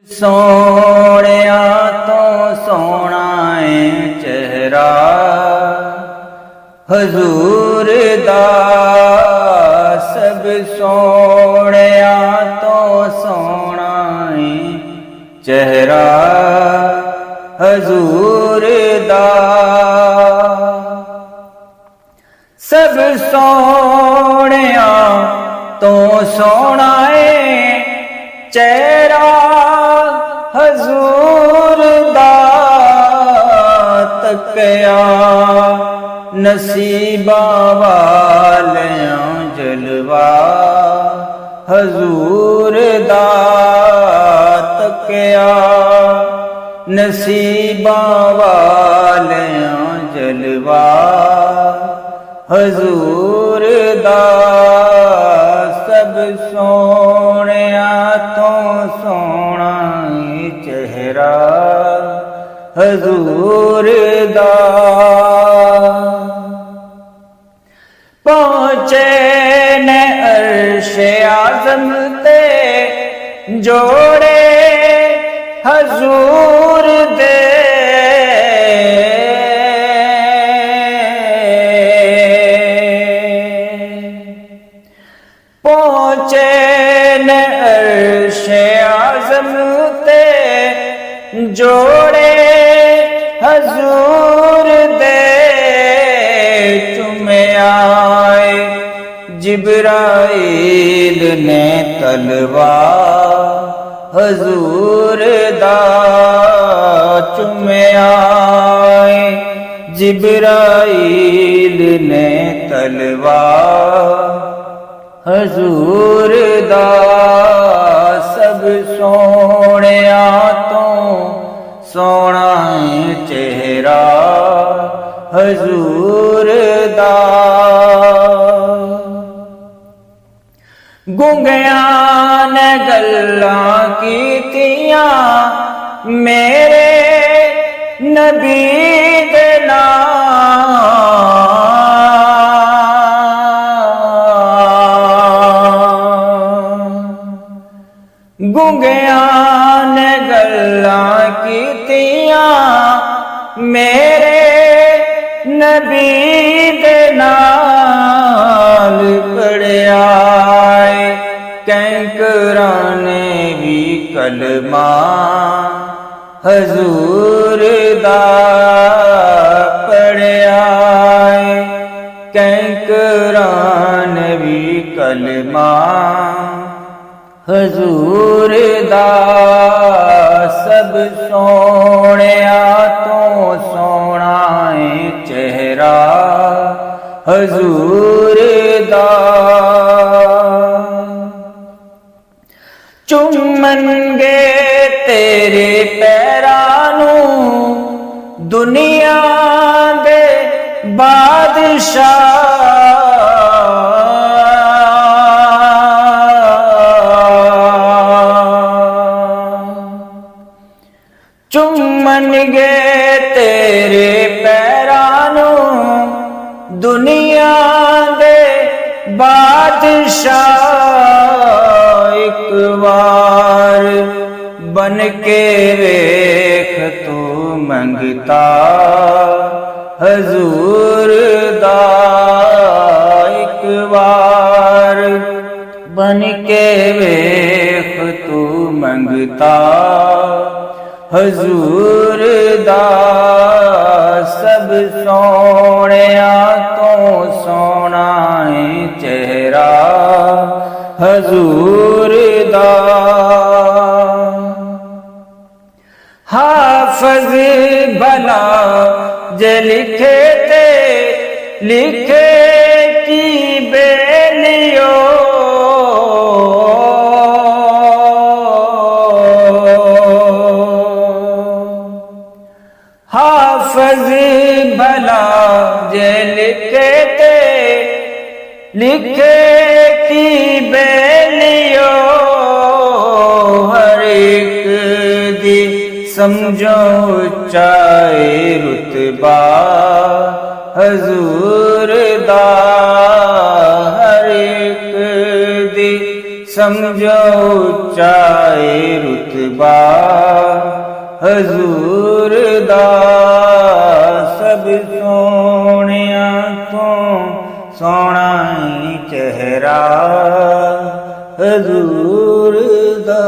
ਸੋਹਣਿਆ ਤੋਂ ਸੋਹਣਾ ਏ ਚਿਹਰਾ ਹਜ਼ੂਰ ਦਾ, ਸਭ ਸੋਹਣਿਆ ਤੋਂ ਸੋਹਣਾ ਏ ਚਿਹਰਾ ਹਜ਼ੂਰ ਦਾ। ਸਭ ਸੋਹਣਿਆ ਤੋਂ ਸੋਹਣਾ ਏ ਚਿਹਰਾ ਹਜ਼ੂਰ ਦਾ, ਤੱਕਿਆ ਨਸੀਬਾਂ ਵਾਲਿਆਂ ਜਲਵਾ ਹਜ਼ੂਰ ਦਾ, ਤੱਕਿਆ ਨਸੀਬਾਂ ਵਾਲਿਆਂ ਜਲਵਾ ਹਜ਼ੂਰ ਦਾ। ਸਭ ਸੋਹਣਿਆ ਤੋਂ ਸੋਹਣਾ ਏ ਚਿਹਰਾ ਹਜ਼ੂਰ ਦਾ। ਪਹੁੰਚੇ ਨੇ ਅਰਸ਼ੇ ਆਜ਼ਮ ਤੇ ਜੋੜੇ ਹਜ਼ੂਰ ਦੇ, ਪਹੁੰਚੇ ਨੇ ਅਰਸ਼ੇ ਆਜ਼ਮ ਤੇ ਜੋੜੇ ਹਜ਼ੂਰ ਦੇ। ਚੁੰਮਿਆ ਜਿਬਰਾਈਲ ਨੇ ਤਲਵਾ ਹਜ਼ੂਰ ਦਾ, ਚੁੰਮਿਆ ਜਿਬਰਾਈਲ ਨੇ ਤਲਵਾ ਹਜ਼ੂਰ ਦਾ। ਸਭ ਸੋਹਣਿਆ ਤੋਂ ਸੋਹਣਾ ਏ ਚਿਹਰਾ ਹਜ਼ੂਰ ਦਾ। ਗੂੰਗਿਆਂ ਨੇ ਗੱਲਾਂ ਕੀਤੀਆਂ ਮੇਰੇ ਨਬੀ ਦੇ ਨਾਲ, ਗੂੰਗਿਆਂ ਨੇ ਗੱਲਾਂ ਕੀਤੀਆਂ ਮੇਰੇ ਨਬੀ ਦੇ ਨਾਲ। ਪੜ੍ਹਿਆ ਕੈਂਕਰਾਂ ਨੇ ਵੀ ਕਲਮਾ ਹਜ਼ੂਰ ਦਾ, ਪੜ੍ਹਿਆ ਕੈਂਕਰਾਂ ਨੇ ਵੀ ਕਲਮਾ ਹਜ਼ੂਰ ਦਾ। ਸਭ ਸੋਹਣਿਆ ਤੋਂ ਸੋਹਣਾ ਏ ਚਿਹਰਾ ਹਜ਼ੂਰ ਦਾ। ਚੁੰਮਣਗੇ ਤੇਰੇ ਪੈਰਾਂ ਨੂੰ ਦੁਨੀਆ ਦੇ ਬਾਦਸ਼ਾਹ, ਚੁੰਮਣਗੇ ਤੇਰੇ ਪੈਰਾਂ ਨੂੰ ਦੁਨੀਆ ਦੇ ਬਾਦਸ਼ਾਹ। ਇੱਕ ਵਾਰ ਬਨ ਕੇ ਵੇਖ ਤੂੰ ਮੰਗਤਾ ਹਜ਼ੂਰ ਦਾ, ਇੱਕ ਵਾਰ ਬਨ ਕੇ ਵੇਖ ਤੂੰ ਮੰਗਤਾ ਹਜ਼ੂਰ ਦਾ। ਸਭ ਸੋਹਣਿਆ ਤੋਂ ਸੋਹਣਾ ਏ ਚਿਹਰਾ ਹਜ਼ੂਰ ਦਾ। ਹਾਫਿਜ਼ ਭਲਾ ਜੇ ਲਿਖੇ ਤੇ ਲਿਖੇ ਕੀ ਬੇਲਿਓ, ਹਾਫਿਜ਼ ਭਲਾ ਜੇ ਲਿਖੇ ਤੇ ਲਿਖੇ ਕੀ ਬੇਲਿਓ। ਹਰ ਇੱਕ ਦੀ ਸਮਝੋ ਉੱਚਾਈ ਰੁਤਬਾ ਹਜ਼ੂਰ ਦਾ, ਹਰ ਇੱਕ ਦੀ ਸਮਝੋ ਚਾਹੇ ਰੁਤਬਾ ਹਜ਼ੂਰ ਦਾ, ਸਭ ਸੋਹਣਿਆਂ ਤੋਂ ਸੋਹਣਾ ਹੀ ਚਿਹਰਾ ਹਜ਼ੂਰ ਦਾ।